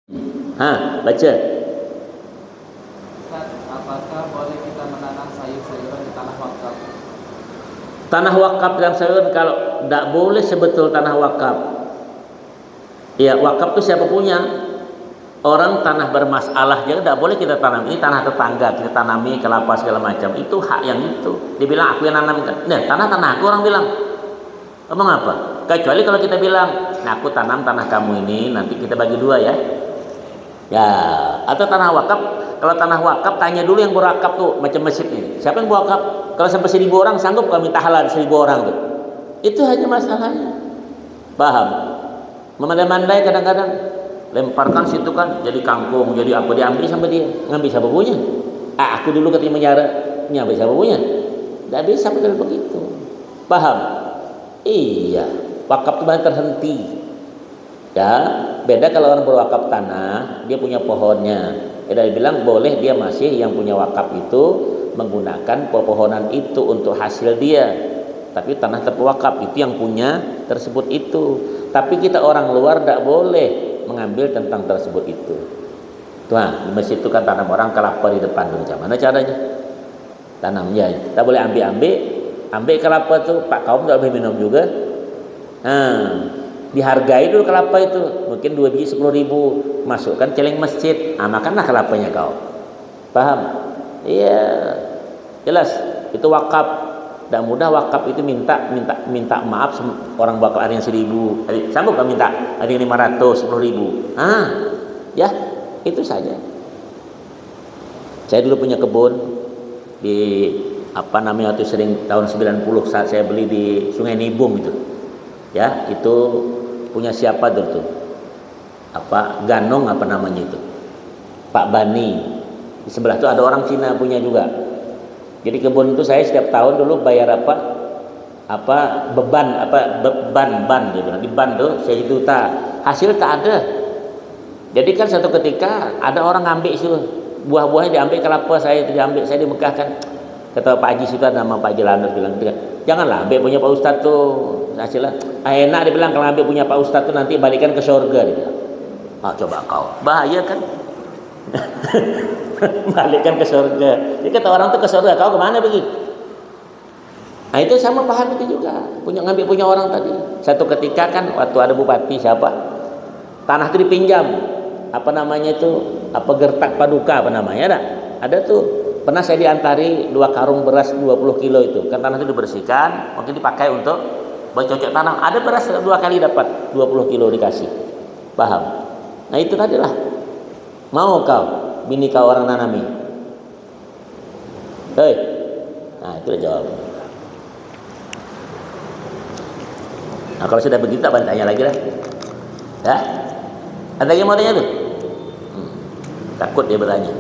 Baca. Ustaz, apakah boleh kita menanam sayur-sayuran di tanah wakaf? Tanah wakaf dalam sayuran, kalau tidak boleh sebetul tanah wakaf. Ya, wakaf itu siapa punya? Orang tanah bermasalah jadi tidak boleh kita tanam. Ini tanah tetangga, kita tanami kelapa segala macam. Itu hak yang itu. Dibilang aku yang nanamkan. Nah, tanah aku, orang bilang. Emang apa? Kecuali kalau kita bilang, nah aku tanam tanah kamu ini, nanti kita bagi dua ya. Ya, atau tanah wakaf. Kalau tanah wakaf, tanya dulu yang berakaf tuh, macam masjid ini. Siapa yang berakaf? Kalau sampai 1.000 orang, sanggup kami minta halal 1.000 orang tuh. Itu hanya masalahnya. Paham? Memandai-mandai kadang-kadang lemparkan situ kan, jadi kangkung, jadi apa, diambil sama dia. Ngambil siapa punya? Aku dulu ketika menyara, ngambil siapa punya? Tidak bisa betul begitu. Paham? Iya, wakaf itu banyak terhenti. Ya, beda kalau orang berwakaf tanah, dia punya pohonnya. Dia bilang boleh, dia masih yang punya wakaf itu menggunakan pepohonan itu untuk hasil dia. Tapi tanah terwakaf itu yang punya tersebut itu. Tapi kita orang luar tidak boleh mengambil tentang tersebut itu. Tuh, di masjid itu kan tanam orang kelapa di depan tuh. Macam mana caranya? Tanamnya, tak boleh ambil kelapa tuh. Pak kaum tidak boleh minum juga. Dihargai dulu kelapa itu, mungkin 2 biji 10.000, masukkan celeng masjid, makanlah kelapanya kau. Paham? Iya, jelas. Itu wakaf. Dan mudah wakaf itu minta maaf orang wakaf ada yang 1.000, sanggup kan minta ada yang 500, 10.000. Ya, itu saja. Saya dulu punya kebun di waktu sering tahun 90 saat saya beli di Sungai Nibung itu. Ya, itu punya siapa tuh? Ganong namanya itu. Pak Bani. Di sebelah itu ada orang Cina punya juga. Jadi kebun itu saya setiap tahun dulu bayar beban dia bilang, di ban tuh 1 juta. Hasil tak ada. Jadi kan satu ketika ada orang ngambil itu buah-buahnya, diambil kelapa saya itu diambil, saya dimekahkan. Kata Pak Haji situ, nama Pak Haji Lanus bilang, janganlah ambil punya Pak Ustadz tuh hasilnya. Enak dia bilang, kalau ambil punya Pak Ustadz tuh nanti balikan ke surga dia bilang. Coba kau, bahaya kan? Balikan ke surga. Jadi kata orang tuh ke surga, kau kemana pergi? Itu sama paham itu juga. Ngambil punya orang tadi. Satu ketika kan waktu ada bupati siapa, tanah itu dipinjam. Gertak Paduka ada tuh. Pernah saya diantari 2 karung beras 20 kilo itu. Kan tanah itu dibersihkan, mungkin dipakai untuk bercocok tanam. Ada beras 2 kali dapat 20 kilo dikasih. Paham? Nah itu tadilah. Mau kau bini kau orang nanami? Nah itu udah jawab. Nah kalau sudah begitu tak tanya lagi lah. Ya? Ada yang mau tanya tuh? Takut dia bertanya.